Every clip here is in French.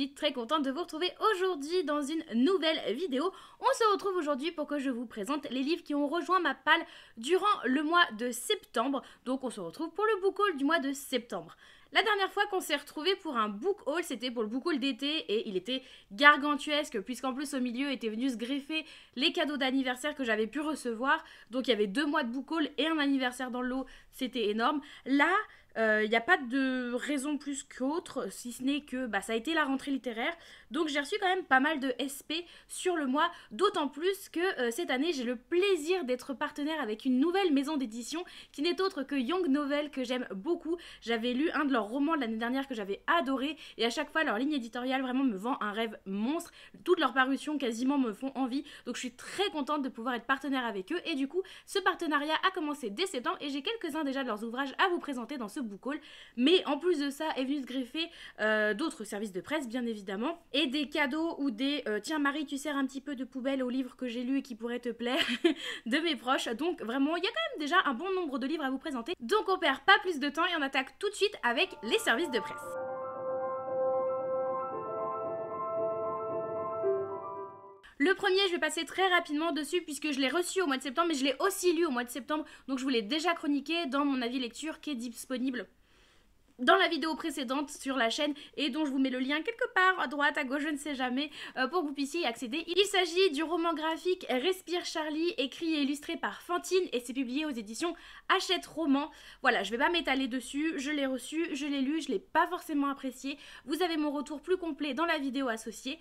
suis très contente de vous retrouver aujourd'hui dans une nouvelle vidéo. On se retrouve aujourd'hui pour que je vous présente les livres qui ont rejoint ma palle durant le mois de septembre. Donc on se retrouve pour le book haul du mois de septembre. La dernière fois qu'on s'est retrouvés pour un book haul, c'était pour le book haul d'été et il était gargantuesque puisqu'en plus au milieu étaient venus se greffer les cadeaux d'anniversaire que j'avais pu recevoir. Donc il y avait 2 mois de book haul et un anniversaire dans le lot, c'était énorme. Là, il n'y a pas de raison plus qu'autre, si ce n'est que ça a été la rentrée littéraire. Donc j'ai reçu quand même pas mal de SP sur le mois, d'autant plus que cette année j'ai le plaisir d'être partenaire avec une nouvelle maison d'édition qui n'est autre que Young Novel, que j'aime beaucoup. J'avais lu un de leurs romans de l'année dernière que j'avais adoré et à chaque fois leur ligne éditoriale vraiment me vend un rêve monstre. Toutes leurs parutions quasiment me font envie, donc je suis très contente de pouvoir être partenaire avec eux et du coup ce partenariat a commencé dès septembre et j'ai quelques-uns déjà de leurs ouvrages à vous présenter dans ce book haul. Mais en plus de ça est venu se greffer d'autres services de presse bien évidemment et des cadeaux ou des tiens Marie tu sers un petit peu de poubelle aux livres que j'ai lus et qui pourraient te plaire de mes proches. Donc vraiment il y a quand même déjà un bon nombre de livres à vous présenter, donc on perd pas plus de temps et on attaque tout de suite avec les services de presse. Le premier, je vais passer très rapidement dessus puisque je l'ai reçu au mois de septembre, mais je l'ai aussi lu au mois de septembre, donc je vous l'ai déjà chroniqué dans mon avis lecture qui est disponible dans la vidéo précédente sur la chaîne et dont je vous mets le lien quelque part à droite, à gauche, je ne sais jamais, pour que vous puissiez y accéder. Il s'agit du roman graphique Respire Charlie, écrit et illustré par Fantine et c'est publié aux éditions Hachette Roman. Voilà, je vais pas m'étaler dessus, je l'ai reçu, je l'ai lu, je l'ai pas forcément apprécié. Vous avez mon retour plus complet dans la vidéo associée.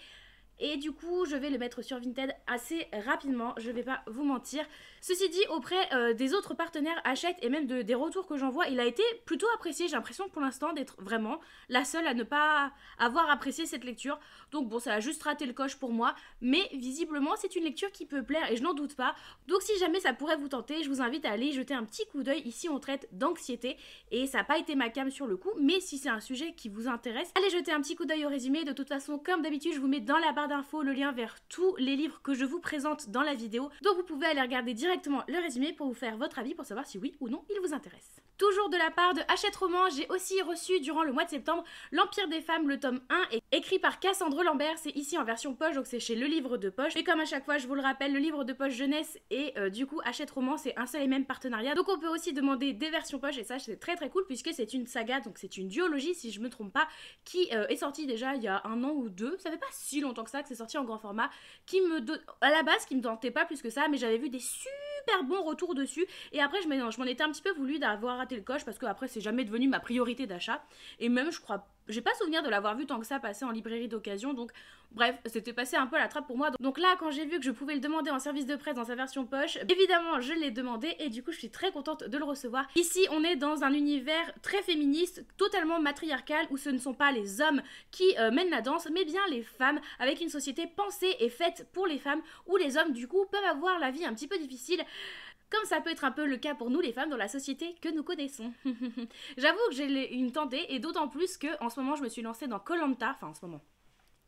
Et du coup, je vais le mettre sur Vinted assez rapidement, je vais pas vous mentir. Ceci dit, auprès des autres partenaires Hachette et même des retours que j'en vois, il a été plutôt apprécié. J'ai l'impression pour l'instant d'être vraiment la seule à ne pas avoir apprécié cette lecture. Donc bon, ça a juste raté le coche pour moi. Mais visiblement, c'est une lecture qui peut plaire et je n'en doute pas. Donc si jamais ça pourrait vous tenter, je vous invite à aller y jeter un petit coup d'œil. Ici, on traite d'anxiété et ça n'a pas été ma came sur le coup. Mais si c'est un sujet qui vous intéresse, allez jeter un petit coup d'œil au résumé. De toute façon, comme d'habitude, je vous mets dans la barre d'infos le lien vers tous les livres que je vous présente dans la vidéo. Donc vous pouvez aller regarder directement le résumé pour vous faire votre avis pour savoir si oui ou non il vous intéresse. Toujours de la part de Hachette Roman, j'ai aussi reçu durant le mois de septembre L'Empire des femmes, le tome 1, écrit par Cassandre Lambert. C'est ici en version poche, donc c'est chez Le Livre de Poche. Et comme à chaque fois, je vous le rappelle, Le Livre de Poche jeunesse et du coup Hachette Roman, c'est un seul et même partenariat. Donc on peut aussi demander des versions poche et ça c'est très très cool puisque c'est une saga, donc c'est une duologie si je me trompe pas, qui est sortie déjà il y a 1 an ou 2. Ça fait pas si longtemps que ça que c'est sorti en grand format, qui me à la base qui me tentait pas plus que ça, mais j'avais vu des super bons retours dessus et après je m'en étais un petit peu voulu d'avoir raté le coche parce que après c'est jamais devenu ma priorité d'achat et même je crois j'ai pas souvenir de l'avoir vu tant que ça passer en librairie d'occasion, donc bref, c'était passé un peu à la trappe pour moi. Donc là, quand j'ai vu que je pouvais le demander en service de presse dans sa version poche, évidemment, je l'ai demandé et du coup, je suis très contente de le recevoir. Ici, on est dans un univers très féministe, totalement matriarcal, où ce ne sont pas les hommes qui mènent la danse, mais bien les femmes, avec une société pensée et faite pour les femmes, où les hommes, du coup, peuvent avoir la vie un petit peu difficile. Comme ça peut être un peu le cas pour nous les femmes dans la société que nous connaissons. J'avoue que j'ai une tendée et d'autant plus que en ce moment je me suis lancée dans Koh-Lanta, enfin en ce moment.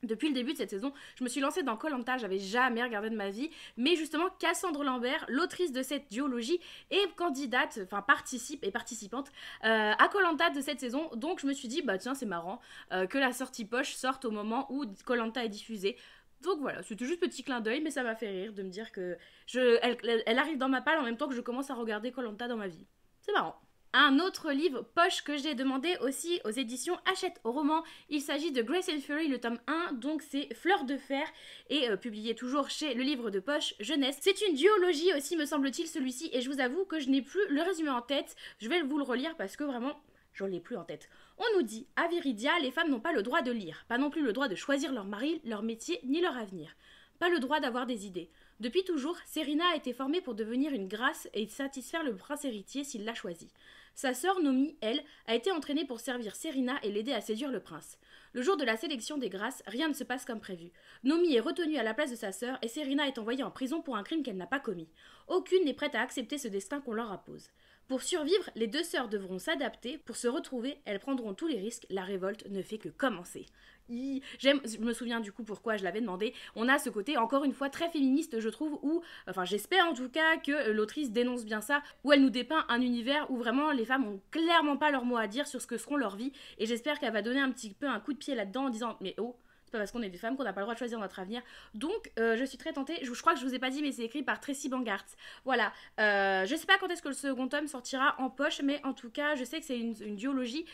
Depuis le début de cette saison, je me suis lancée dans Koh-Lanta, j'avais jamais regardé de ma vie, mais justement Cassandre Lambert, l'autrice de cette duologie, est candidate, enfin participante à Koh-Lanta de cette saison, donc je me suis dit bah tiens c'est marrant que la sortie poche sorte au moment où Koh-Lanta est diffusée. Donc voilà, c'était juste petit clin d'œil, mais ça m'a fait rire de me dire que elle arrive dans ma palle en même temps que je commence à regarder Koh-Lanta dans ma vie. C'est marrant. Un autre livre poche que j'ai demandé aussi aux éditions Hachette Roman, il s'agit de Grace and Fury, le tome 1, donc c'est Fleur de Fer, et publié toujours chez Le Livre de Poche jeunesse. C'est une duologie aussi me semble-t-il celui-ci, et je vous avoue que je n'ai plus le résumé en tête, je vais vous le relire parce que vraiment... j'en l'ai plus en tête. On nous dit, à Viridia, les femmes n'ont pas le droit de lire, pas non plus le droit de choisir leur mari, leur métier, ni leur avenir. Pas le droit d'avoir des idées. Depuis toujours, Serena a été formée pour devenir une grâce et satisfaire le prince héritier s'il l'a choisi. Sa sœur Nomi, elle, a été entraînée pour servir Serena et l'aider à séduire le prince. Le jour de la sélection des grâces, rien ne se passe comme prévu. Nomi est retenue à la place de sa sœur et Serena est envoyée en prison pour un crime qu'elle n'a pas commis. Aucune n'est prête à accepter ce destin qu'on leur impose. Pour survivre, les deux sœurs devront s'adapter. Pour se retrouver, elles prendront tous les risques. La révolte ne fait que commencer. Je me souviens du coup pourquoi je l'avais demandé. On a ce côté encore une fois très féministe je trouve où, enfin j'espère en tout cas que l'autrice dénonce bien ça, où elle nous dépeint un univers où vraiment les femmes ont clairement pas leur mot à dire sur ce que seront leurs vies et j'espère qu'elle va donner un petit peu un coup de pied là-dedans en disant mais oh, pas parce qu'on est des femmes qu'on n'a pas le droit de choisir notre avenir. Donc je suis très tentée. Je crois que je vous ai pas dit, mais c'est écrit par Tracy Bangart. Voilà. Je sais pas quand est-ce que le second tome sortira en poche, mais en tout cas, je sais que c'est une duologie.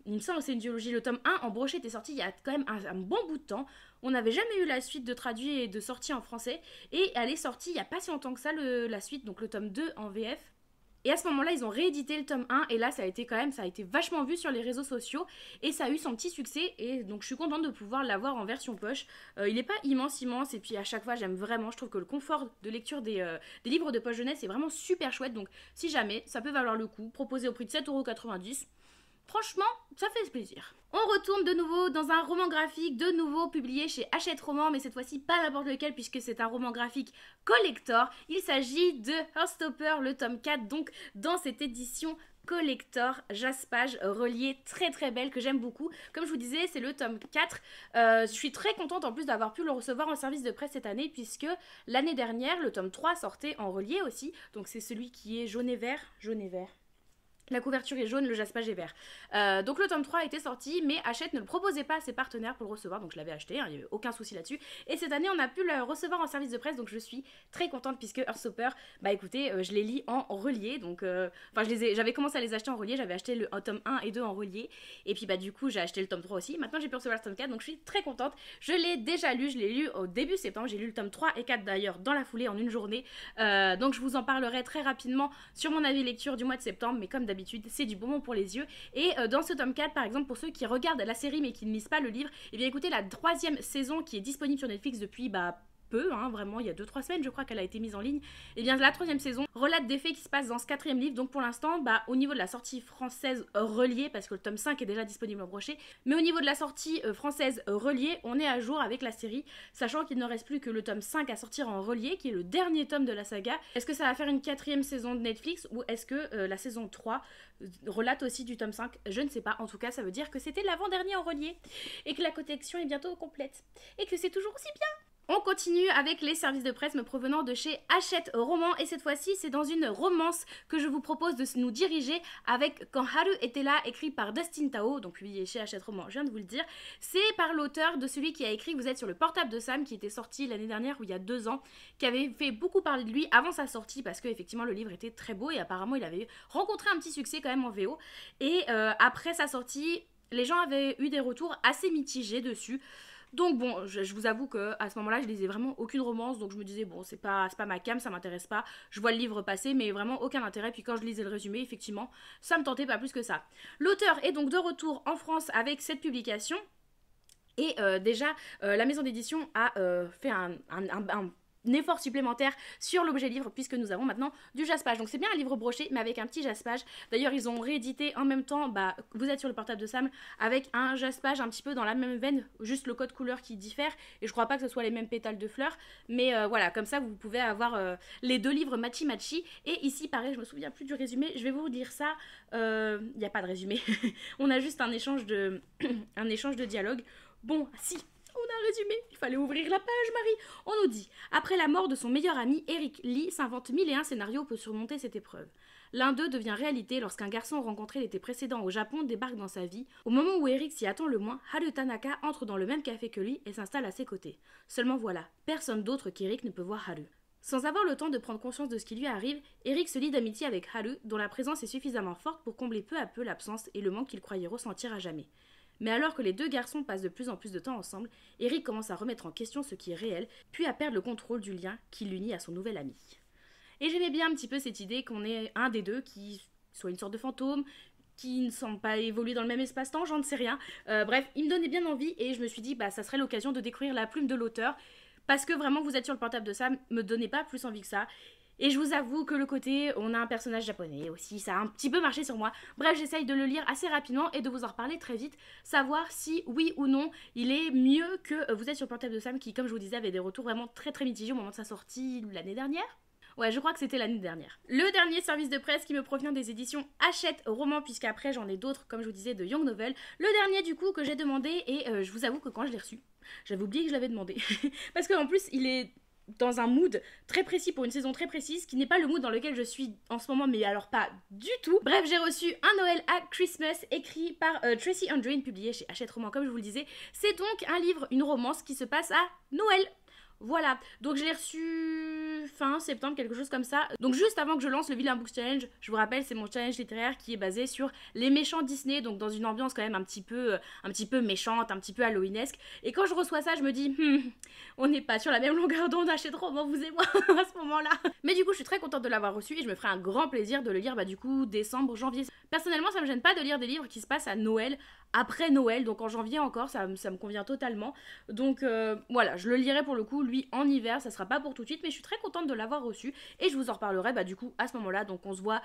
Il me semble que c'est une duologie. Le tome 1 en brochet était sorti il y a quand même un bon bout de temps. On n'avait jamais eu la suite de traduit et de sortie en français. Et elle est sortie il n'y a pas si longtemps que ça, la suite, donc le tome 2 en VF. Et à ce moment-là, ils ont réédité le tome 1 et là, ça a été vachement vu sur les réseaux sociaux et ça a eu son petit succès et donc je suis contente de pouvoir l'avoir en version poche. Il n'est pas immense et puis à chaque fois, j'aime vraiment, je trouve que le confort de lecture des livres de poche jeunesse est vraiment super chouette. Donc si jamais, ça peut valoir le coup, proposé au prix de 7,90 €. Franchement, ça fait plaisir. On retourne de nouveau dans un roman graphique, de nouveau publié chez Hachette Roman, mais cette fois-ci pas n'importe lequel puisque c'est un roman graphique collector. Il s'agit de Heartstopper, le tome 4, donc dans cette édition collector, jaspage, relié, très très belle, que j'aime beaucoup. Comme je vous disais, c'est le tome 4. Je suis très contente en plus d'avoir pu le recevoir en service de presse cette année, puisque l'année dernière, le tome 3 sortait en relié aussi. Donc c'est celui qui est jaune et vert. Jaune et vert. La couverture est jaune, le jaspage est vert. Donc le tome 3 a été sorti, mais Hachette ne le proposait pas à ses partenaires pour le recevoir, donc je l'avais acheté, il n'y avait aucun souci là-dessus. Et cette année, on a pu le recevoir en service de presse, donc je suis très contente puisque Heartstopper, bah écoutez, je les lis en relié, donc j'avais commencé à les acheter en relié, j'avais acheté le tome 1 et 2 en relié, et puis bah du coup j'ai acheté le tome 3 aussi. Maintenant j'ai pu recevoir le tome 4, donc je suis très contente. Je l'ai déjà lu, je l'ai lu au début septembre, j'ai lu le tome 3 et 4 d'ailleurs dans la foulée en une journée, donc je vous en parlerai très rapidement sur mon avis lecture du mois de septembre, mais comme d'habitude, c'est du bon pour les yeux. Et dans ce tome 4, par exemple, pour ceux qui regardent la série mais qui ne lisent pas le livre, et bien écoutez, la 3e saison qui est disponible sur Netflix depuis peu, vraiment, il y a 2-3 semaines, je crois qu'elle a été mise en ligne. Et bien la 3e saison relate des faits qui se passent dans ce 4e livre. Donc pour l'instant, au niveau de la sortie française reliée, parce que le tome 5 est déjà disponible en brochet, mais au niveau de la sortie française reliée, on est à jour avec la série, sachant qu'il ne reste plus que le tome 5 à sortir en relié, qui est le dernier tome de la saga. Est-ce que ça va faire une 4e saison de Netflix, ou est-ce que la saison 3 relate aussi du tome 5? Je ne sais pas. En tout cas, ça veut dire que c'était l'avant-dernier en relié, et que la collection est bientôt complète, et que c'est toujours aussi bien. On continue avec les services de presse me provenant de chez Hachette Roman et cette fois-ci c'est dans une romance que je vous propose de nous diriger avec Quand Haru était là, écrit par Dustin Tao, donc publié chez Hachette Roman, je viens de vous le dire. C'est par l'auteur de celui qui a écrit Vous êtes sur le portable de Sam, qui était sorti l'année dernière ou il y a 2 ans, qui avait fait beaucoup parler de lui avant sa sortie parce que effectivement le livre était très beau et apparemment il avait rencontré un petit succès quand même en VO. Et après sa sortie, les gens avaient eu des retours assez mitigés dessus. Donc bon, je vous avoue qu'à ce moment-là, je lisais vraiment aucune romance, donc je me disais, bon, c'est pas ma came, ça m'intéresse pas, je vois le livre passer, mais vraiment aucun intérêt, puis quand je lisais le résumé, effectivement, ça me tentait pas plus que ça. L'auteur est donc de retour en France avec cette publication, et déjà, la maison d'édition a fait un effort supplémentaire sur l'objet livre puisque nous avons maintenant du jaspage. Donc c'est bien un livre broché mais avec un petit jaspage. D'ailleurs ils ont réédité en même temps Vous êtes sur le portable de Sam avec un jaspage un petit peu dans la même veine, juste le code couleur qui diffère et je crois pas que ce soit les mêmes pétales de fleurs, mais voilà, comme ça vous pouvez avoir les 2 livres matchy. Et ici pareil, je me souviens plus du résumé, je vais vous dire ça, il n'y a pas de résumé on a juste un échange de dialogue. Bon, si, on a un résumé, il fallait ouvrir la page, Marie. On nous dit, après la mort de son meilleur ami, Eric Lee s'invente 1001 scénarios pour surmonter cette épreuve. L'un d'eux devient réalité lorsqu'un garçon rencontré l'été précédent au Japon débarque dans sa vie. Au moment où Eric s'y attend le moins, Haru Tanaka entre dans le même café que lui et s'installe à ses côtés. Seulement voilà, personne d'autre qu'Eric ne peut voir Haru. Sans avoir le temps de prendre conscience de ce qui lui arrive, Eric se lie d'amitié avec Haru, dont la présence est suffisamment forte pour combler peu à peu l'absence et le manque qu'il croyait ressentir à jamais. Mais alors que les 2 garçons passent de plus en plus de temps ensemble, Eric commence à remettre en question ce qui est réel, puis à perdre le contrôle du lien qui l'unit à son nouvel ami. Et j'aimais bien un petit peu cette idée qu'on ait un des 2 qui soit une sorte de fantôme, qui ne semble pas évoluer dans le même espace-temps, j'en ne sais rien. Bref, il me donnait bien envie et je me suis dit, ça serait l'occasion de découvrir la plume de l'auteur, parce que vraiment, Vous êtes sur le portable de Sam me donnait pas plus envie que ça. Et je vous avoue que le côté, on a un personnage japonais aussi, ça a un petit peu marché sur moi. Bref, j'essaye de le lire assez rapidement et de vous en reparler très vite, savoir si, oui ou non, il est mieux que Vous êtes sur le portable de Sam, qui, comme je vous disais, avait des retours vraiment très très mitigés au moment de sa sortie l'année dernière. Ouais, je crois que c'était l'année dernière. Le dernier service de presse qui me provient des éditions Hachette Roman, puisqu'après j'en ai d'autres, comme je vous disais, de Young Novel. Le dernier du coup que j'ai demandé, et je vous avoue que quand je l'ai reçu, j'avais oublié que je l'avais demandé. Parce qu'en plus, il est dans un mood très précis pour une saison très précise qui n'est pas le mood dans lequel je suis en ce moment, mais alors pas du tout. Bref, j'ai reçu un Noël à Christmas écrit par Tracy Andrein, publié chez Hachette Roman comme je vous le disais. C'est donc un livre, une romance qui se passe à Noël. Voilà, donc je l'ai reçu fin septembre, quelque chose comme ça. Donc juste avant que je lance le Villain Books Challenge, je vous rappelle, c'est mon challenge littéraire qui est basé sur les méchants Disney, donc dans une ambiance quand même un petit peu méchante, un petit peu halloweenesque. Et quand je reçois ça, je me dis, on n'est pas sur la même longueur d'onde, Hachette Roman, vous et moi, à ce moment-là. Mais du coup, je suis très contente de l'avoir reçu et je me ferai un grand plaisir de le lire, du coup, décembre, janvier. Personnellement, ça me gêne pas de lire des livres qui se passent à Noël, après Noël, donc en janvier encore, ça me convient totalement. Donc voilà, je le lirai pour le coup, lui, en hiver, ça sera pas pour tout de suite, mais je suis très contente de l'avoir reçu et je vous en reparlerai du coup à ce moment-là. Donc on se voit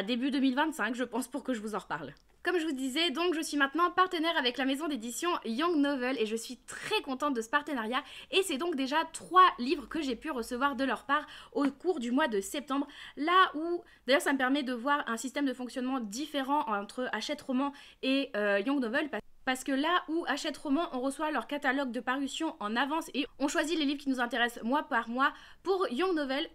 début 2025, je pense, pour que je vous en reparle. Comme je vous disais, donc je suis maintenant partenaire avec la maison d'édition Young Novel et je suis très contente de ce partenariat. Et c'est donc déjà 3 livres que j'ai pu recevoir de leur part au cours du mois de septembre. Là où, d'ailleurs ça me permet de voir un système de fonctionnement différent entre Hachette Roman et Young Novel. Parce que là où Hachette Roman, on reçoit leur catalogue de parution en avance et on choisit les livres qui nous intéressent mois par mois. Pour Young Novel,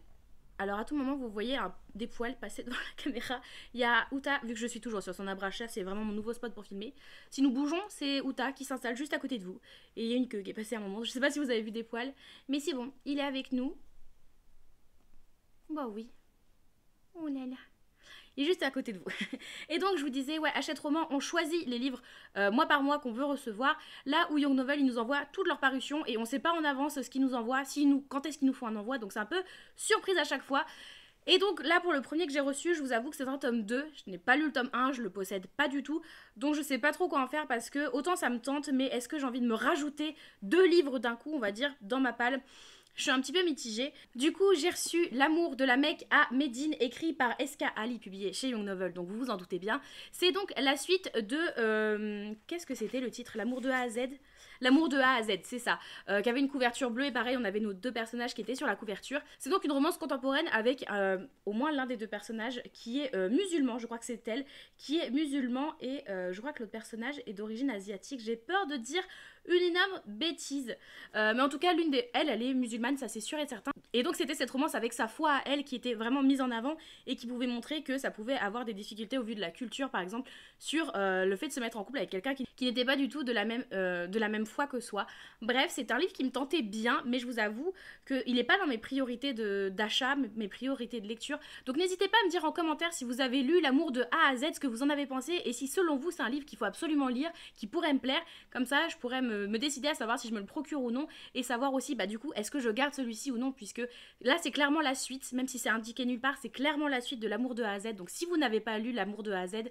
alors à tout moment vous voyez des poils passer devant la caméra. Il y a Uta, vu que je suis toujours sur son arbre à chat, c'est vraiment mon nouveau spot pour filmer. Si nous bougeons, c'est Uta qui s'installe juste à côté de vous. Et il y a une queue qui est passée à un moment, je sais pas si vous avez vu des poils. Mais c'est bon, il est avec nous. Bah oui. Oh là là. Il est juste à côté de vous. Et donc je vous disais, ouais, Hachette Roman, on choisit les livres mois par mois qu'on veut recevoir. Là où Young Novel, ils nous envoient toutes leurs parutions et on sait pas en avance ce qu'ils nous envoient, quand est-ce qu'ils nous font un envoi. Donc c'est un peu surprise à chaque fois. Et donc là pour le premier que j'ai reçu, je vous avoue que c'est un tome 2. Je n'ai pas lu le tome 1, je le possède pas du tout. Donc je sais pas trop quoi en faire parce que autant ça me tente, mais est-ce que j'ai envie de me rajouter 2 livres d'un coup, on va dire, dans ma palle? Je suis un petit peu mitigée. Du coup, j'ai reçu L'amour de la Mecque à Médine, écrit par Eska Ali, publié chez Young Novel, donc vous vous en doutez bien. C'est donc la suite de... qu'est-ce que c'était le titre? L'amour de A à Z? L'amour de A à Z, c'est ça. Qui avait une couverture bleue et pareil, on avait nos 2 personnages qui étaient sur la couverture. C'est donc une romance contemporaine avec au moins l'un des 2 personnages qui est musulman, je crois que c'est elle, qui est musulman et je crois que l'autre personnage est d'origine asiatique. J'ai peur de dire une énorme bêtise. Mais en tout cas, l'une des... Elle est musulmane, ça c'est sûr et certain. Et donc c'était cette romance avec sa foi à elle qui était vraiment mise en avant et qui pouvait montrer que ça pouvait avoir des difficultés au vu de la culture, par exemple, sur le fait de se mettre en couple avec quelqu'un qui n'était pas du tout de la même foi que soi. Bref, c'est un livre qui me tentait bien, mais je vous avoue qu'il n'est pas dans mes priorités d'achat, mes priorités de lecture. Donc n'hésitez pas à me dire en commentaire si vous avez lu L'amour de A à Z, ce que vous en avez pensé, et si selon vous c'est un livre qu'il faut absolument lire, qui pourrait me plaire. Comme ça, je pourrais me décider à savoir si je me le procure ou non, et savoir aussi, du coup, est-ce que je garde celui-ci ou non, puisque là, c'est clairement la suite, même si c'est indiqué nulle part, c'est clairement la suite de L'amour de A à Z. Donc si vous n'avez pas lu L'amour de A à Z,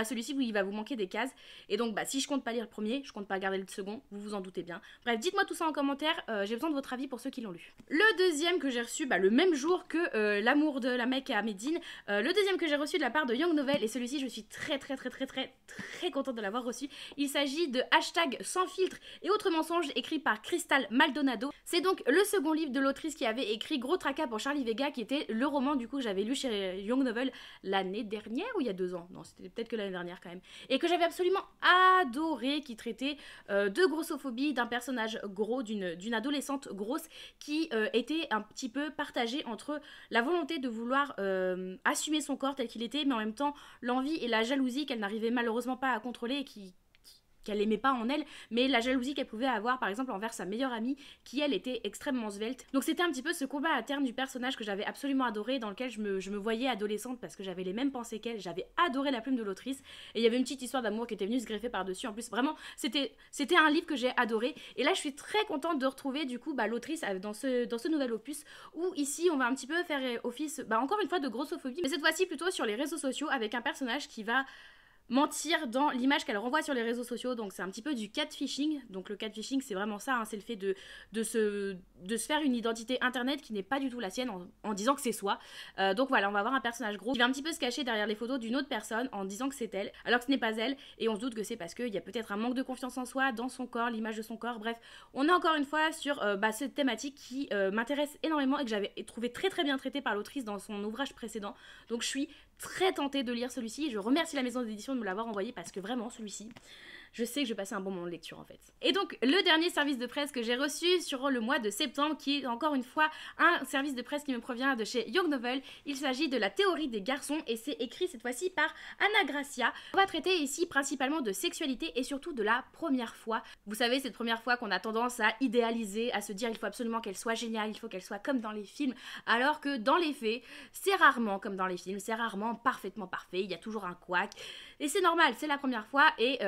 celui-ci il va vous manquer des cases. Et donc si je compte pas lire le premier, je compte pas garder le second, vous vous en doutez bien. Bref, dites-moi tout ça en commentaire, j'ai besoin de votre avis pour ceux qui l'ont lu. Le deuxième que j'ai reçu le même jour que L'amour de la Mecque à Médine, le deuxième que j'ai reçu de la part de Young Novel, et celui-ci je suis très contente de l'avoir reçu. Il s'agit de Sans filtre et autres mensonges, écrit par Crystal Maldonado. C'est donc le second livre de l'autrice qui avait écrit Gros Tracas pour Charlie Vega, qui était le roman du coup que j'avais lu chez Young Novel l'année dernière ou il y a 2 ans. Non, c'était peut-être que l'année dernière quand même, et que j'avais absolument adoré, qui traitait de grossophobie, d'un personnage gros, d'une adolescente grosse qui était un petit peu partagée entre la volonté de vouloir assumer son corps tel qu'il était, mais en même temps l'envie et la jalousie qu'elle n'arrivait malheureusement pas à contrôler et qu'elle aimait pas en elle, mais la jalousie qu'elle pouvait avoir par exemple envers sa meilleure amie qui elle était extrêmement svelte. Donc c'était un petit peu ce combat interne du personnage que j'avais absolument adoré, dans lequel je me voyais adolescente parce que j'avais les mêmes pensées qu'elle, j'avais adoré la plume de l'autrice et il y avait une petite histoire d'amour qui était venue se greffer par-dessus. En plus vraiment c'était un livre que j'ai adoré, et là je suis très contente de retrouver du coup l'autrice dans ce nouvel opus où ici on va un petit peu faire office encore une fois de grossophobie, mais cette fois-ci plutôt sur les réseaux sociaux, avec un personnage qui va mentir dans l'image qu'elle renvoie sur les réseaux sociaux. Donc c'est un petit peu du catfishing. Donc le catfishing c'est vraiment ça, c'est le fait de se faire une identité internet qui n'est pas du tout la sienne en disant que c'est soi. Donc voilà, on va avoir un personnage gros qui va un petit peu se cacher derrière les photos d'une autre personne en disant que c'est elle, alors que ce n'est pas elle, et on se doute que c'est parce qu'il y a peut-être un manque de confiance en soi, dans son corps, l'image de son corps. Bref, on est encore une fois sur cette thématique qui m'intéresse énormément et que j'avais trouvé très bien traitée par l'autrice dans son ouvrage précédent. Donc je suis très tentée de lire celui-ci. Je remercie la maison d'édition de me l'avoir envoyé parce que vraiment celui-ci, je sais que je vais passer un bon moment de lecture en fait. Et donc le dernier service de presse que j'ai reçu sur le mois de septembre, qui est encore une fois un service de presse qui me provient de chez Young Novel. Il s'agit de la théorie des garçons et c'est écrit cette fois-ci par Anna Gracia. On va traiter ici principalement de sexualité et surtout de la première fois. Vous savez, cette première fois qu'on a tendance à idéaliser, à se dire il faut absolument qu'elle soit géniale, il faut qu'elle soit comme dans les films, alors que dans les faits, c'est rarement comme dans les films, c'est rarement parfaitement parfait, il y a toujours un couac. Et c'est normal, c'est la première fois et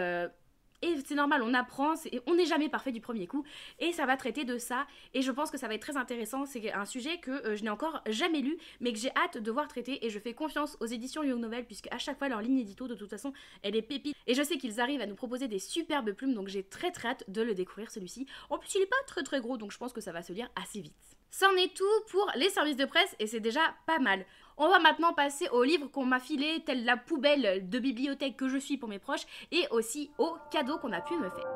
c'est normal, on apprend, on n'est jamais parfait du premier coup, et ça va traiter de ça, et je pense que ça va être très intéressant, c'est un sujet que je n'ai encore jamais lu, mais que j'ai hâte de voir traiter, et je fais confiance aux éditions Young Novel, puisque à chaque fois leur ligne édito, de toute façon, elle est pépite, et je sais qu'ils arrivent à nous proposer des superbes plumes, donc j'ai très hâte de le découvrir celui-ci. En plus, il est pas très gros, donc je pense que ça va se lire assez vite. C'en est tout pour les services de presse, et c'est déjà pas mal. On va maintenant passer aux livres qu'on m'a filés, telle la poubelle de bibliothèque que je suis pour mes proches, et aussi aux cadeaux qu'on a pu me faire.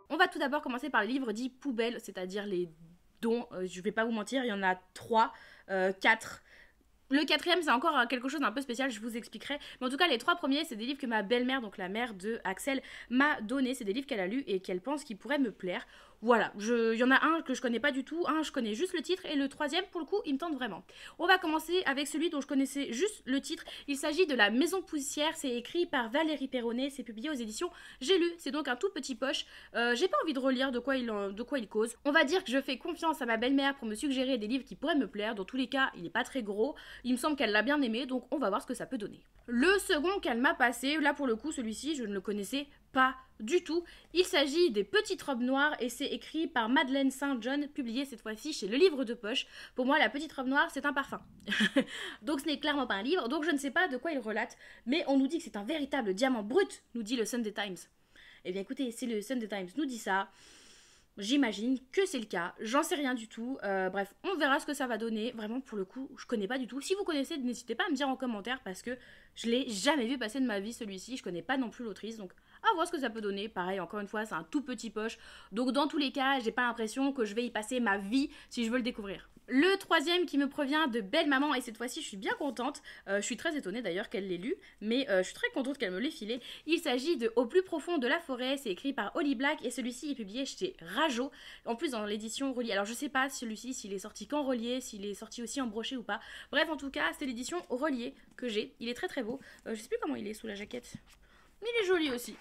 On va tout d'abord commencer par les livres dits poubelles, c'est-à-dire les dons, je vais pas vous mentir, il y en a 3, 4... Le 4e, c'est encore quelque chose d'un peu spécial, je vous expliquerai. Mais en tout cas, les 3 premiers, c'est des livres que ma belle-mère, donc la mère de Axel, m'a donné. C'est des livres qu'elle a lus et qu'elle pense qu'ils pourraient me plaire. Voilà, il y en a un que je connais pas du tout, un je connais juste le titre, et le 3e, pour le coup, il me tente vraiment. On va commencer avec celui dont je connaissais juste le titre. Il s'agit de La Maison Poussière, c'est écrit par Valérie Perronnet, c'est publié aux éditions J'ai lu. C'est donc un tout petit poche. J'ai pas envie de relire de quoi il cause. On va dire que je fais confiance à ma belle-mère pour me suggérer des livres qui pourraient me plaire. Dans tous les cas, il est pas très gros. Il me semble qu'elle l'a bien aimé, donc on va voir ce que ça peut donner. Le second qu'elle m'a passé, là pour le coup, celui-ci, je ne le connaissais pas du tout. Il s'agit des Petites robes noires et c'est écrit par Madeleine Saint-John, publié cette fois-ci chez Le Livre de Poche. Pour moi, la Petite robe noire, c'est un parfum. Donc ce n'est clairement pas un livre, donc je ne sais pas de quoi il relate, mais on nous dit que c'est un véritable diamant brut, nous dit le Sunday Times. Eh bien écoutez, si le Sunday Times nous dit ça, j'imagine que c'est le cas, j'en sais rien du tout, bref, on verra ce que ça va donner, vraiment pour le coup, je connais pas du tout. Si vous connaissez, n'hésitez pas à me dire en commentaire parce que je l'ai jamais vu passer de ma vie celui-ci, je connais pas non plus l'autrice, donc à voir ce que ça peut donner. Pareil, encore une fois, c'est un tout petit poche, donc dans tous les cas, j'ai pas l'impression que je vais y passer ma vie si je veux le découvrir. Le 3e qui me provient de Belle Maman, et cette fois-ci je suis bien contente, je suis très étonnée d'ailleurs qu'elle l'ait lu, mais je suis très contente qu'elle me l'ait filé. Il s'agit de Au plus profond de la forêt, c'est écrit par Holly Black et celui-ci est publié chez Rajo, en plus dans l'édition reliée. Alors je sais pas celui-ci s'il est sorti qu'en relié, s'il est sorti aussi en brochet ou pas, bref en tout cas c'est l'édition reliée que j'ai, il est très beau, je sais plus comment il est sous la jaquette, mais il est joli aussi.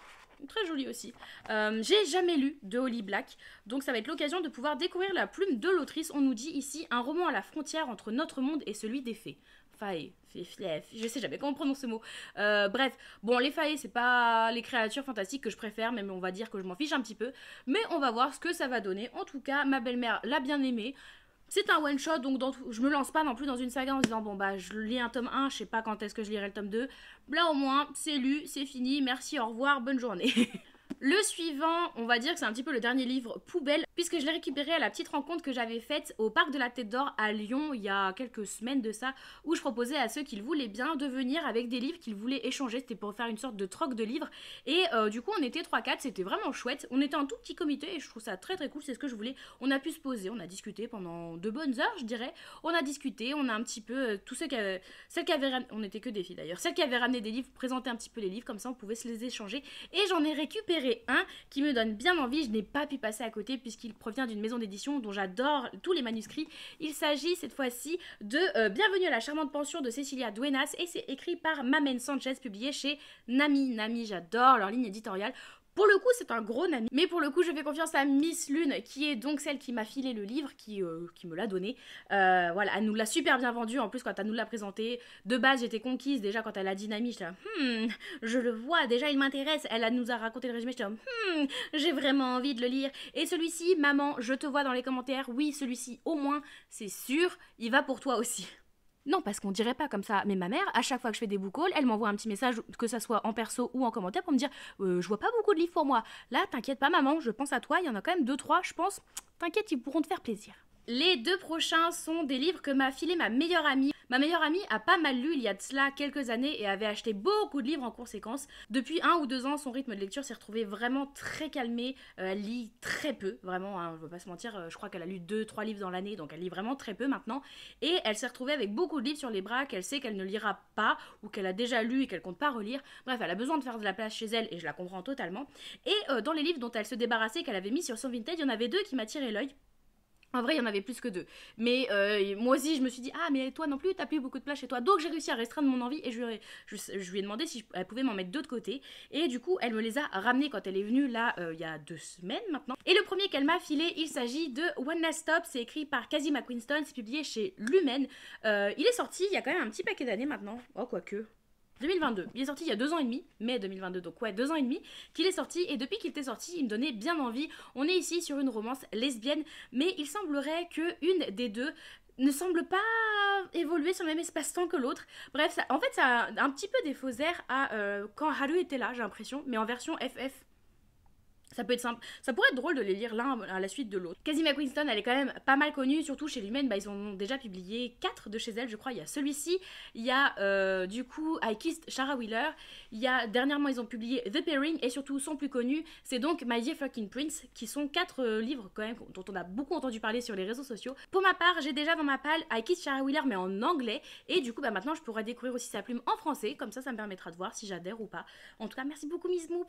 Très joli aussi. J'ai jamais lu de Holly Black, donc ça va être l'occasion de pouvoir découvrir la plume de l'autrice. On nous dit ici un roman à la frontière entre notre monde et celui des fées. Fae, je sais jamais comment on prononce ce mot. Bref, bon, les fae, c'est pas les créatures fantastiques que je préfère, même on va dire que je m'en fiche un petit peu. Mais on va voir ce que ça va donner. En tout cas, ma belle-mère l'a bien aimé. C'est un one shot, donc je me lance pas non plus dans une saga en disant bon bah je lis un tome 1, je sais pas quand est-ce que je lirai le tome 2. Là au moins, c'est lu, c'est fini, merci, au revoir, bonne journée. Le suivant, on va dire que c'est un petit peu le dernier livre poubelle, puisque je l'ai récupéré à la petite rencontre que j'avais faite au parc de la Tête d'Or à Lyon il y a quelques semaines de ça, où je proposais à ceux qui le voulaient bien de venir avec des livres qu'ils voulaient échanger. C'était pour faire une sorte de troc de livres, et du coup on était 3-4, c'était vraiment chouette. On était un tout petit comité et je trouve ça très cool, c'est ce que je voulais. On a pu se poser, on a discuté pendant 2 bonnes heures je dirais, on a discuté, on a un petit peu, tous ceux qui avaient, on était que des filles d'ailleurs, celles qui avaient ramené des livres, présentaient un petit peu les livres, comme ça on pouvait se les échanger, et j'en ai récupéré un qui me donne bien envie. Je n'ai pas pu passer à côté puisqu'il provient d'une maison d'édition dont j'adore tous les manuscrits. Il s'agit cette fois-ci de Bienvenue à la charmante pension de Cecilia Duenas et c'est écrit par Mamen Sanchez, publié chez Nami. Nami, j'adore leur ligne éditoriale. Pour le coup, c'est un gros Nami, mais pour le coup, je fais confiance à Miss Lune, qui est donc celle qui m'a filé le livre, qui me l'a donné. Voilà, elle nous l'a super bien vendu, en plus, quand elle nous l'a présenté. De base, j'étais conquise, déjà, quand elle a dit Nami, j'étais là, je le vois, déjà, il m'intéresse. Elle nous a raconté le résumé, j'étais là, j'ai vraiment envie de le lire. Et celui-ci, maman, je te vois dans les commentaires, oui, celui-ci, au moins, c'est sûr, il va pour toi aussi. Non, parce qu'on dirait pas comme ça, mais ma mère, à chaque fois que je fais des book hauls, elle m'envoie un petit message, que ça soit en perso ou en commentaire, pour me dire je vois pas beaucoup de livres pour moi. Là, t'inquiète pas maman, je pense à toi, il y en a quand même 2-3, je pense. T'inquiète, ils pourront te faire plaisir. Les 2 prochains sont des livres que m'a filé ma meilleure amie. Ma meilleure amie a pas mal lu il y a de cela quelques années et avait acheté beaucoup de livres en conséquence. Depuis 1 ou 2 ans, son rythme de lecture s'est retrouvé vraiment très calmé. Elle lit très peu, vraiment, hein, je ne vais pas se mentir, je crois qu'elle a lu 2-3 livres dans l'année, donc elle lit vraiment très peu maintenant. Et elle s'est retrouvée avec beaucoup de livres sur les bras qu'elle sait qu'elle ne lira pas ou qu'elle a déjà lu et qu'elle compte pas relire. Bref, elle a besoin de faire de la place chez elle et je la comprends totalement. Et dans les livres dont elle se débarrassait, qu'elle avait mis sur son Vinted, il y en avait 2 qui m'attiraient l'œil. En vrai, il y en avait plus que 2. Mais moi aussi, je me suis dit, ah, mais toi non plus, t'as plus beaucoup de place chez toi. Donc, j'ai réussi à restreindre mon envie et je lui ai demandé si elle pouvait m'en mettre 2 de côté. Et du coup, elle me les a ramenés quand elle est venue là, il y a 2 semaines maintenant. Et le premier qu'elle m'a filé, il s'agit de One Last Stop. C'est écrit par Cassie McQuiston. C'est publié chez Lumen. Il est sorti il y a quand même un petit paquet d'années maintenant. Oh, quoique. 2022. Il est sorti il y a 2 ans et demi, mai 2022, donc ouais, 2 ans et demi qu'il est sorti, et depuis qu'il était sorti, il me donnait bien envie. On est ici sur une romance lesbienne, mais il semblerait qu'une des deux ne semble pas évoluer sur le même espace-temps que l'autre. Bref, en fait, ça a un petit peu des faux airs à quand Haru était là, j'ai l'impression, mais en version FF. Ça peut être simple. Ça pourrait être drôle de les lire l'un à la suite de l'autre. Cassie McQuiston, elle est quand même pas mal connue, surtout chez Lumen. Ils ont déjà publié 4 de chez elle, je crois. Il y a celui-ci, il y a du coup I Kissed Shara Wheeler. Il y a dernièrement, ils ont publié The Pairing et surtout son plus connu, c'est donc My Dear Fucking Prince, qui sont 4 livres quand même dont on a beaucoup entendu parler sur les réseaux sociaux. Pour ma part, j'ai déjà dans ma palle I Kissed Shara Wheeler mais en anglais, et du coup maintenant je pourrais découvrir aussi sa plume en français. Comme ça me permettra de voir si j'adhère ou pas. En tout cas, merci beaucoup Miss Mou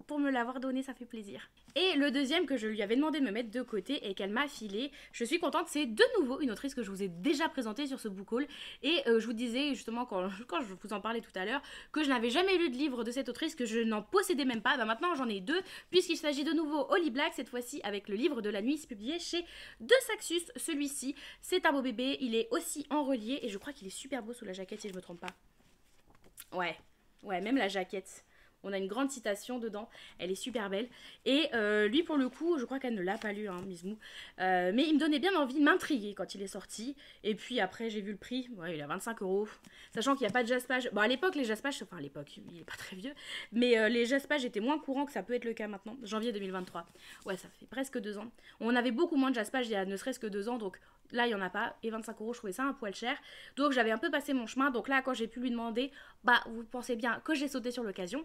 pour me l'avoir donné, ça fait plaisir. Et le deuxième que je lui avais demandé de me mettre de côté et qu'elle m'a filé, je suis contente, c'est de nouveau une autrice que je vous ai déjà présentée sur ce book haul. Et je vous disais justement quand je vous en parlais tout à l'heure que je n'avais jamais lu de livre de cette autrice, que je n'en possédais même pas. Maintenant j'en ai 2, puisqu'il s'agit de nouveau Holly Black, cette fois-ci avec le livre de la nuit, publié chez De Saxus. Celui-ci, c'est un beau bébé, il est aussi en relié et je crois qu'il est super beau sous la jaquette si je me trompe pas. Ouais, même la jaquette. On a une grande citation dedans, elle est super belle. Et lui, pour le coup, je crois qu'elle ne l'a pas lu, hein, Miss Mou. Mais il me donnait bien envie de m'intriguer quand il est sorti. Et puis après, j'ai vu le prix. Ouais, il a 25 €. Sachant qu'il n'y a pas de jaspage. Bon, à l'époque, les jaspages, enfin à l'époque, il n'est pas très vieux. Mais les jaspages étaient moins courants que ça peut être le cas maintenant. Janvier 2023. Ouais, ça fait presque 2 ans. On avait beaucoup moins de jaspages il y a ne serait-ce que 2 ans. Donc là, il n'y en a pas. Et 25 €, je trouvais ça un poil cher. Donc j'avais un peu passé mon chemin. Donc là, quand j'ai pu lui demander, bah, vous pensez bien que j'ai sauté sur l'occasion.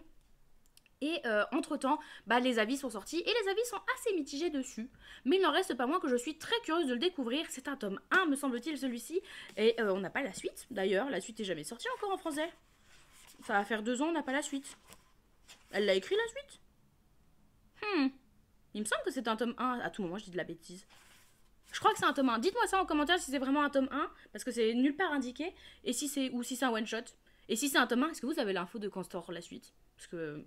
Et entre-temps, les avis sont sortis et les avis sont assez mitigés dessus. Mais il n'en reste pas moins que je suis très curieuse de le découvrir. C'est un tome 1, me semble-t-il, celui-ci. Et on n'a pas la suite, d'ailleurs. La suite n'est jamais sortie encore en français. Ça va faire 2 ans, on n'a pas la suite. Elle l'a écrit, la suite? Il me semble que c'est un tome 1. À tout moment, je dis de la bêtise. Je crois que c'est un tome 1. Dites-moi ça en commentaire si c'est vraiment un tome 1, parce que c'est nulle part indiqué. Et si c'est un one-shot. Et si c'est un tome 1, est-ce que vous avez l'info de quand sort la suite? Parce que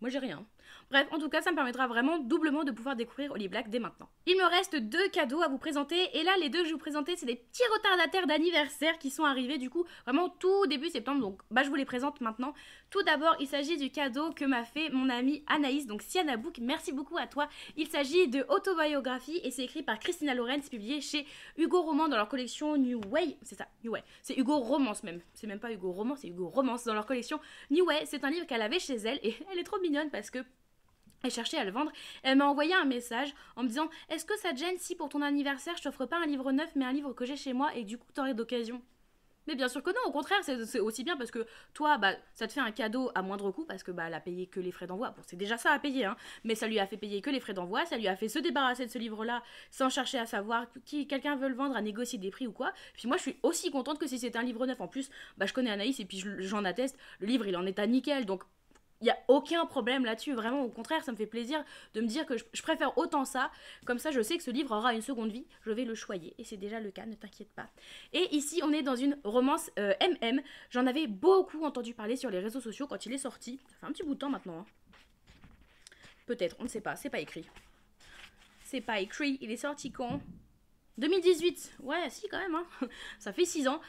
moi j'ai rien. Bref, en tout cas, ça me permettra vraiment doublement de pouvoir découvrir Holly Black dès maintenant. Il me reste 2 cadeaux à vous présenter. Et là, les 2 que je vais vous présenter, c'est des petits retardataires d'anniversaire qui sont arrivés du coup vraiment tout début septembre. Donc je vous les présente maintenant. Tout d'abord, il s'agit du cadeau que m'a fait mon amie Anaïs, donc Siana Book. Merci beaucoup à toi. Il s'agit de autobiographie et c'est écrit par Christina Lorenz, publié chez Hugo Roman dans leur collection New Way. C'est ça, New Way. C'est Hugo Romance même. C'est même pas Hugo Roman, c'est Hugo Romance dans leur collection New Way. C'est un livre qu'elle avait chez elle et elle est trop mignonne parce que elle cherchait à le vendre. Elle m'a envoyé un message en me disant: est-ce que ça te gêne si pour ton anniversaire je t'offre pas un livre neuf mais un livre que j'ai chez moi et du coup t'aurais d'occasion? Mais bien sûr que non, au contraire, c'est aussi bien parce que toi, ça te fait un cadeau à moindre coût parce que elle a payé que les frais d'envoi. Bon, c'est déjà ça à payer, hein, mais ça lui a fait payer que les frais d'envoi, ça lui a fait se débarrasser de ce livre-là sans chercher à savoir qui quelqu'un veut le vendre, à négocier des prix ou quoi. Puis moi, je suis aussi contente que si c'était un livre neuf. En plus, je connais Anaïs et puis j'en atteste, le livre il en est à nickel, donc il n'y a aucun problème là-dessus, vraiment au contraire, ça me fait plaisir de me dire que je préfère autant ça, comme ça je sais que ce livre aura une seconde vie, je vais le choyer, et c'est déjà le cas, ne t'inquiète pas. Et ici on est dans une romance MM, j'en avais beaucoup entendu parler sur les réseaux sociaux quand il est sorti, ça fait un petit bout de temps maintenant, hein. Peut-être, on ne sait pas, c'est pas écrit. C'est pas écrit, il est sorti quand ? 2018, ouais, si quand même, hein. Ça fait 6 ans,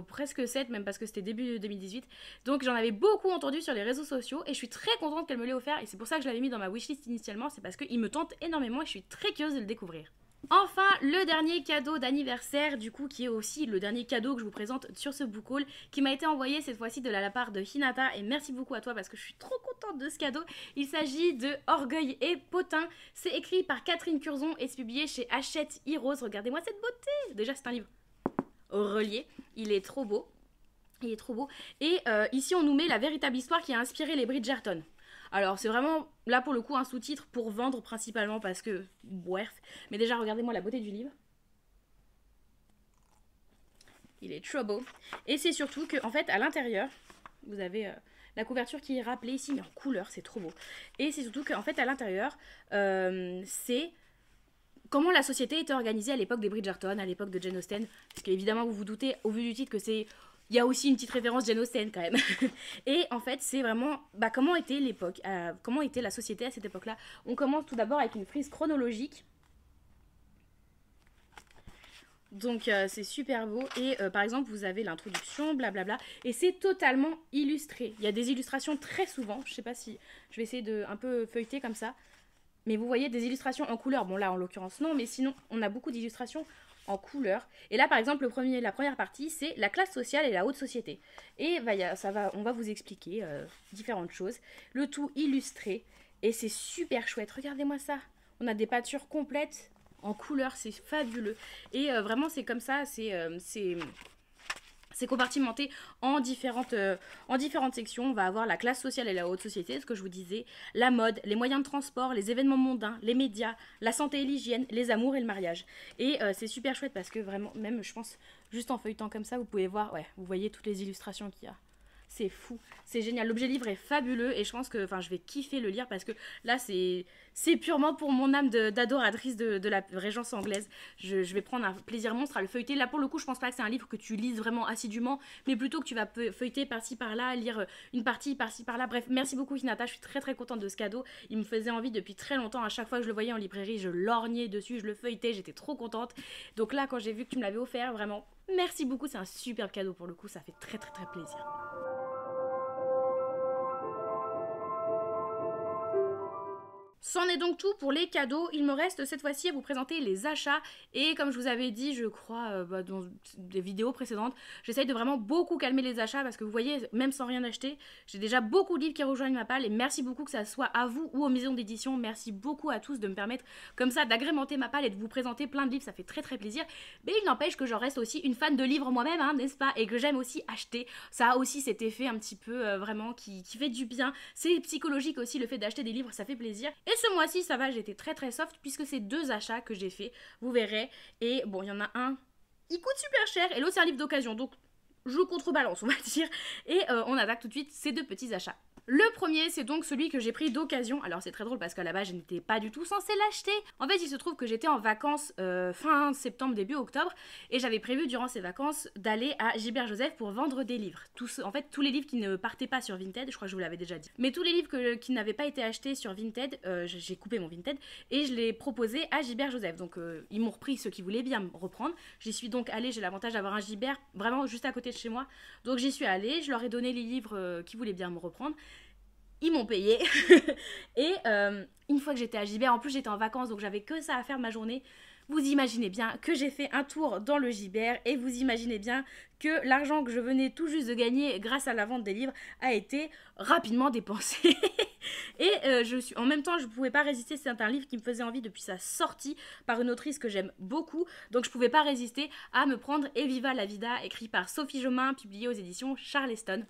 presque 7 même parce que c'était début 2018. Donc j'en avais beaucoup entendu sur les réseaux sociaux et je suis très contente qu'elle me l'ait offert et c'est pour ça que je l'avais mis dans ma wishlist initialement, c'est parce qu'il me tente énormément et je suis très curieuse de le découvrir. Enfin, le dernier cadeau d'anniversaire, du coup, qui est aussi le dernier cadeau que je vous présente sur ce book haul, qui m'a été envoyé cette fois-ci de la part de Hinata, et merci beaucoup à toi parce que je suis trop contente de ce cadeau. Il s'agit de Orgueil et Potin. C'est écrit par Catherine Curzon et c'est publié chez Hachette Heroes. Regardez-moi cette beauté! Déjà, c'est un livre. reliés. Il est trop beau. Il est trop beau. Et ici, on nous met la véritable histoire qui a inspiré les Bridgerton. Alors, c'est vraiment, là pour le coup, un sous-titre pour vendre principalement parce que, bref. Mais déjà, regardez-moi la beauté du livre. Il est trop beau. Et c'est surtout que, en fait, à l'intérieur, vous avez la couverture qui est rappelée ici, mais en couleur, c'est trop beau. Et c'est surtout qu'en fait, à l'intérieur, c'est comment la société était organisée à l'époque des Bridgerton, à l'époque de Jane Austen. Parce qu'évidemment, vous vous doutez, au vu du titre, que c'est... Il y a aussi une petite référence Jane Austen quand même. Et en fait, c'est vraiment comment était l'époque, comment était la société à cette époque-là. On commence tout d'abord avec une frise chronologique. Donc c'est super beau. Et par exemple, vous avez l'introduction, blablabla. Et c'est totalement illustré. Il y a des illustrations très souvent. Je sais pas si je vais essayer de un peu feuilleter comme ça. Mais vous voyez des illustrations en couleur. Bon là, en l'occurrence, non. Mais sinon, on a beaucoup d'illustrations en couleur. Et là, par exemple, la première partie, c'est la classe sociale et la haute société. Et on va vous expliquer différentes choses. Le tout illustré. Et c'est super chouette. Regardez-moi ça. On a des peintures complètes en couleur. C'est fabuleux. Et vraiment, c'est comme ça. C'est compartimenté en différentes sections. On va avoir la classe sociale et la haute société, ce que je vous disais, la mode, les moyens de transport, les événements mondains, les médias, la santé et l'hygiène, les amours et le mariage. Et c'est super chouette parce que vraiment, même je pense, juste en feuilletant comme ça, vous pouvez voir, ouais, vous voyez toutes les illustrations qu'il y a. C'est fou, c'est génial. L'objet livre est fabuleux et je pense que je vais kiffer le lire parce que là, c'est purement pour mon âme d'adoratrice de la Régence anglaise. Je vais prendre un plaisir monstre à le feuilleter. Là, pour le coup, je pense pas que c'est un livre que tu lises vraiment assidûment, mais plutôt que tu vas feuilleter par-ci par-là, lire une partie par-ci par-là. Bref, merci beaucoup, Hinata. Je suis très très contente de ce cadeau. Il me faisait envie depuis très longtemps. À chaque fois que je le voyais en librairie, je lorgnais dessus, je le feuilletais, j'étais trop contente. Donc là, quand j'ai vu que tu me l'avais offert, vraiment, merci beaucoup. C'est un superbe cadeau pour le coup. Ça fait très très très plaisir. C'en est donc tout pour les cadeaux. Il me reste cette fois-ci à vous présenter les achats. Et comme je vous avais dit, je crois, dans des vidéos précédentes, j'essaye de vraiment beaucoup calmer les achats parce que vous voyez, même sans rien acheter, j'ai déjà beaucoup de livres qui rejoignent ma palle. Et merci beaucoup, que ça soit à vous ou aux maisons d'édition. Merci beaucoup à tous de me permettre comme ça d'agrémenter ma palle et de vous présenter plein de livres. Ça fait très très plaisir. Mais il n'empêche que j'en reste aussi une fan de livres moi-même, hein, n'est-ce pas? Et que j'aime aussi acheter. Ça a aussi cet effet un petit peu vraiment qui fait du bien. C'est psychologique aussi, le fait d'acheter des livres, ça fait plaisir. Et ce mois-ci, ça va, j'étais très très soft puisque c'est 2 achats que j'ai fait, vous verrez. Et bon, il y en a un, il coûte super cher et l'autre c'est un livre d'occasion, donc je contrebalance, on va dire. Et on attaque tout de suite ces 2 petits achats. Le premier, c'est donc celui que j'ai pris d'occasion. Alors c'est très drôle parce qu'à la base, je n'étais pas du tout censée l'acheter. En fait, il se trouve que j'étais en vacances fin septembre, début octobre, et j'avais prévu durant ces vacances d'aller à Gilbert Joseph pour vendre des livres. En fait, tous les livres qui ne partaient pas sur Vinted, je crois que je vous l'avais déjà dit. Mais tous les livres qui n'avaient pas été achetés sur Vinted, j'ai coupé mon Vinted et je l'ai proposé à Gilbert Joseph. Donc ils m'ont repris ceux qui voulaient bien me reprendre. J'y suis donc allée, j'ai l'avantage d'avoir un Gilbert vraiment juste à côté de chez moi. Donc j'y suis allée, je leur ai donné les livres qui voulaient bien me reprendre. Ils m'ont payé. Et une fois que j'étais à Gibert, en plus j'étais en vacances, donc j'avais que ça à faire de ma journée. Vous imaginez bien que j'ai fait un tour dans le Gibert et vous imaginez bien que l'argent que je venais tout juste de gagner grâce à la vente des livres a été rapidement dépensé. Et en même temps, je ne pouvais pas résister. C'est un livre qui me faisait envie depuis sa sortie par une autrice que j'aime beaucoup. Donc je ne pouvais pas résister à me prendre Eviva la Vida, écrit par Sophie Jomain, publié aux éditions Charleston.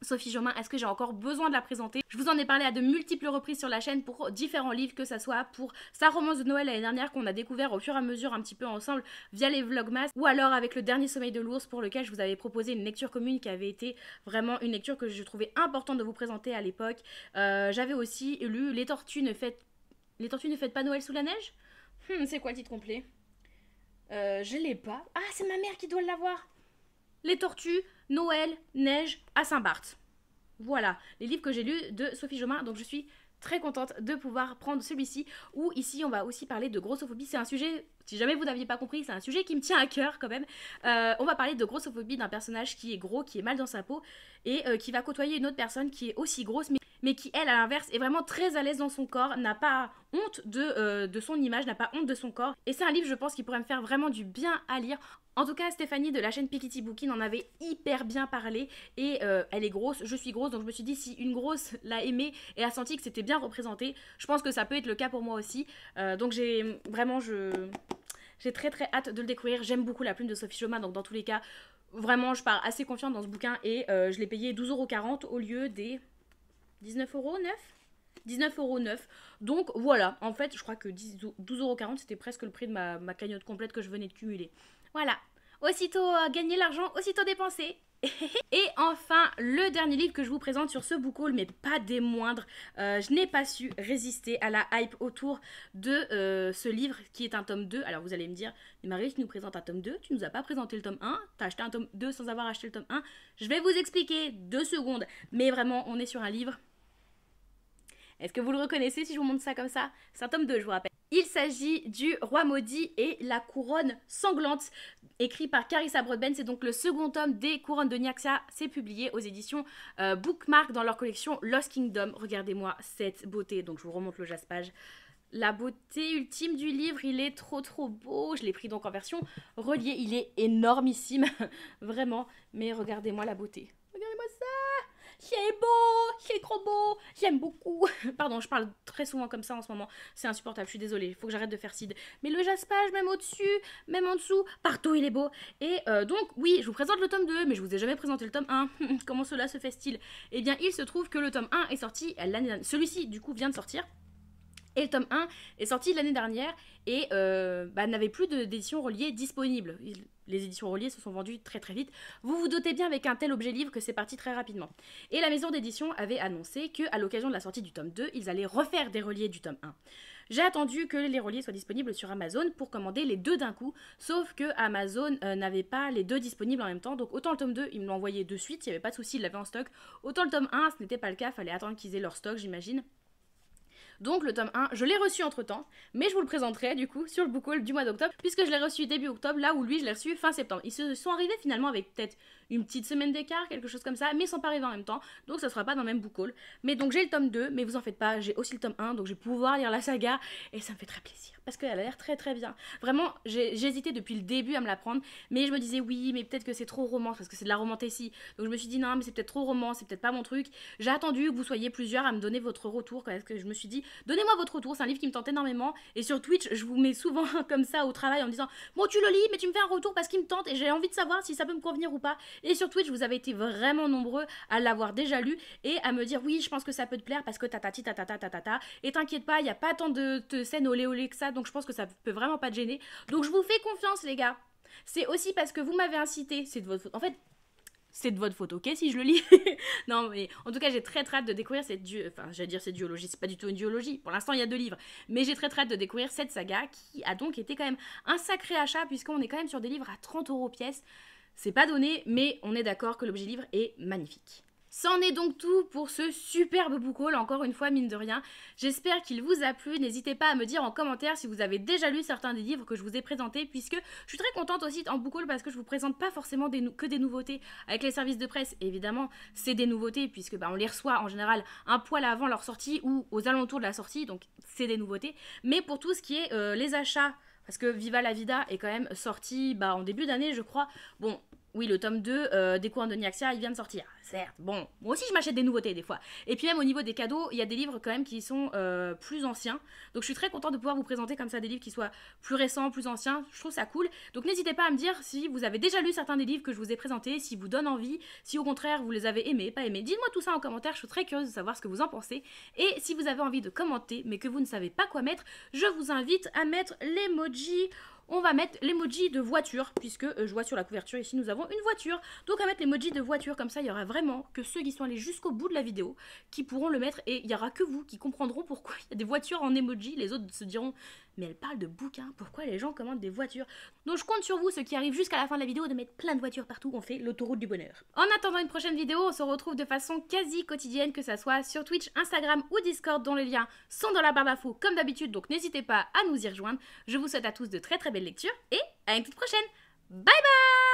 Sophie Jomain, est-ce que j'ai encore besoin de la présenter? Je vous en ai parlé à de multiples reprises sur la chaîne pour différents livres, que ça soit pour sa romance de Noël l'année dernière qu'on a découvert au fur et à mesure un petit peu ensemble via les vlogmas, ou alors avec Le Dernier Sommeil de l'ours pour lequel je vous avais proposé une lecture commune qui avait été vraiment une lecture que je trouvais importante de vous présenter à l'époque. J'avais aussi lu Les Tortues ne fêtent pas Noël sous la neige. C'est quoi le titre complet? Je l'ai pas. Ah, c'est ma mère qui doit l'avoir. Les Tortues, Noël, neige à Saint-Barth. Voilà, les livres que j'ai lus de Sophie Jomain, donc je suis très contente de pouvoir prendre celui-ci, où ici on va aussi parler de grossophobie. C'est un sujet, si jamais vous n'aviez pas compris, c'est un sujet qui me tient à cœur quand même. On va parler de grossophobie d'un personnage qui est gros, qui est mal dans sa peau, et qui va côtoyer une autre personne qui est aussi grosse, mais qui elle à l'inverse est vraiment très à l'aise dans son corps, n'a pas honte de son image, n'a pas honte de son corps. Et c'est un livre, je pense, qui pourrait me faire vraiment du bien à lire. En tout cas, Stéphanie de la chaîne Piketty Bookin en avait hyper bien parlé et elle est grosse, je suis grosse, donc je me suis dit si une grosse l'a aimé et a senti que c'était bien représenté, je pense que ça peut être le cas pour moi aussi. Donc j'ai vraiment, J'ai très hâte de le découvrir. J'aime beaucoup la plume de Sophie Chaumin, donc dans tous les cas, vraiment je pars assez confiante dans ce bouquin et je l'ai payé 12,40 € au lieu des 19,09 €. 19,09 €. Donc voilà, en fait, je crois que 12,40 € c'était presque le prix de ma cagnotte complète que je venais de cumuler. Voilà, aussitôt gagner l'argent, aussitôt dépenser. Et enfin, le dernier livre que je vous présente sur ce book haul, mais pas des moindres, je n'ai pas su résister à la hype autour de ce livre qui est un tome 2. Alors vous allez me dire, mais Marie, tu nous présentes un tome 2, tu nous as pas présenté le tome 1, t'as acheté un tome 2 sans avoir acheté le tome 1. Je vais vous expliquer 2 secondes, mais vraiment, on est sur un livre. Est-ce que vous le reconnaissez si je vous montre ça comme ça? C'est un tome 2, je vous rappelle. Il s'agit du Roi maudit et la couronne sanglante, écrit par Carissa Broadbent. C'est donc le second tome des Couronnes de Nyaxia. C'est publié aux éditions Bookmark dans leur collection Lost Kingdom. Regardez-moi cette beauté. Donc je vous remonte le jaspage. La beauté ultime du livre, il est trop beau. Je l'ai pris donc en version reliée. Il est énormissime, vraiment. Mais regardez-moi la beauté. Regardez-moi ça. C'est beau, c'est trop beau, j'aime beaucoup. Pardon, je parle très souvent comme ça en ce moment, c'est insupportable, je suis désolée, il faut que j'arrête de faire cid. Mais le jaspage, même au-dessus, même en dessous, partout il est beau. Et donc, oui, je vous présente le tome 2, mais je vous ai jamais présenté le tome 1. Comment cela se fait-il? Eh bien, il se trouve que le tome 1 est sorti l'année dernière. Celui-ci, du coup, vient de sortir. Et le tome 1 est sorti l'année dernière et n'avait plus d'édition reliée disponible. Les éditions reliées se sont vendues très vite. Vous vous doutez bien avec un tel objet livre que c'est parti très rapidement. Et la maison d'édition avait annoncé qu'à l'occasion de la sortie du tome 2, ils allaient refaire des reliés du tome 1. J'ai attendu que les reliés soient disponibles sur Amazon pour commander les deux d'un coup, sauf que Amazon n'avait pas les deux disponibles en même temps, donc autant le tome 2, ils me l'ont envoyé de suite, il n'y avait pas de souci, il l'avait en stock, autant le tome 1, ce n'était pas le cas, fallait attendre qu'ils aient leur stock, j'imagine. Donc le tome 1, je l'ai reçu entre temps, mais je vous le présenterai du coup sur le book haul du mois d'octobre, puisque je l'ai reçu début octobre, là où lui je l'ai reçu fin septembre. Ils se sont arrivés finalement avec peut-être une petite semaine d'écart, quelque chose comme ça, mais ils sont pas arrivés en même temps, donc ça sera pas dans le même book haul. Mais donc j'ai le tome 2, mais vous en faites pas, j'ai aussi le tome 1, donc je vais pouvoir lire la saga, et ça me fait très plaisir, parce qu'elle a l'air très bien. Vraiment, j'ai hésité depuis le début à me la prendre, mais je me disais oui, mais peut-être que c'est trop romance, parce que c'est de la romantécie. Donc je me suis dit non, mais c'est peut-être trop romance, c'est peut-être pas mon truc. J'ai attendu que vous soyez plusieurs à me donner votre retour, parce que je me suis dit, donnez-moi votre retour, c'est un livre qui me tente énormément, et sur Twitch, je vous mets souvent comme ça au travail en me disant, bon tu le lis, mais tu me fais un retour parce qu'il me tente, et j'ai envie de savoir si ça peut me convenir ou pas. Et sur Twitch, vous avez été vraiment nombreux à l'avoir déjà lu, et à me dire, oui, je pense que ça peut te plaire, parce que tatati tatata, et t'inquiète pas, il n'y a pas tant de scènes olé que ça, donc je pense que ça peut vraiment pas te gêner. Donc je vous fais confiance les gars. C'est aussi parce que vous m'avez incité, c'est de votre faute. En fait, c'est de votre faute, ok, si je le lis. Non, mais en tout cas, j'ai très hâte de découvrir cette duologie, c'est pas du tout une duologie. Pour l'instant, il y a 2 livres. Mais j'ai très hâte de découvrir cette saga qui a donc été quand même un sacré achat, puisqu'on est quand même sur des livres à 30 € pièce. C'est pas donné, mais on est d'accord que l'objet livre est magnifique. C'en est donc tout pour ce superbe book haul, encore une fois mine de rien. J'espère qu'il vous a plu, n'hésitez pas à me dire en commentaire si vous avez déjà lu certains des livres que je vous ai présentés, puisque je suis très contente aussi en book haul parce que je vous présente pas forcément que des nouveautés. Avec les services de presse, évidemment, c'est des nouveautés puisque on les reçoit en général un poil avant leur sortie ou aux alentours de la sortie, donc c'est des nouveautés. Mais pour tout ce qui est les achats, parce que Viva la Vida est quand même sorti en début d'année je crois, bon... Oui, le tome 2 des Couronnes de Nyaxia, il vient de sortir. Certes, bon, moi aussi je m'achète des nouveautés des fois. Et puis même au niveau des cadeaux, il y a des livres quand même qui sont plus anciens. Donc je suis très contente de pouvoir vous présenter comme ça des livres qui soient plus récents, plus anciens. Je trouve ça cool. Donc n'hésitez pas à me dire si vous avez déjà lu certains des livres que je vous ai présentés, si vous donnent envie, si au contraire vous les avez aimés, pas aimés. Dites-moi tout ça en commentaire, je suis très curieuse de savoir ce que vous en pensez. Et si vous avez envie de commenter, mais que vous ne savez pas quoi mettre, je vous invite à mettre l'emoji. On va mettre l'emoji de voiture, puisque je vois sur la couverture ici, nous avons une voiture. Donc on va mettre l'emoji de voiture, comme ça il y aura vraiment que ceux qui sont allés jusqu'au bout de la vidéo qui pourront le mettre, et il n'y aura que vous qui comprendront pourquoi il y a des voitures en emoji. Les autres se diront, mais elle parle de bouquins, pourquoi les gens commandent des voitures? Donc je compte sur vous, ceux qui arrivent jusqu'à la fin de la vidéo, de mettre plein de voitures partout, on fait l'autoroute du bonheur. En attendant une prochaine vidéo, on se retrouve de façon quasi quotidienne, que ça soit sur Twitch, Instagram ou Discord, dont les liens sont dans la barre d'infos comme d'habitude, donc n'hésitez pas à nous y rejoindre. Je vous souhaite à tous de très belles lectures, et à une toute prochaine. Bye bye!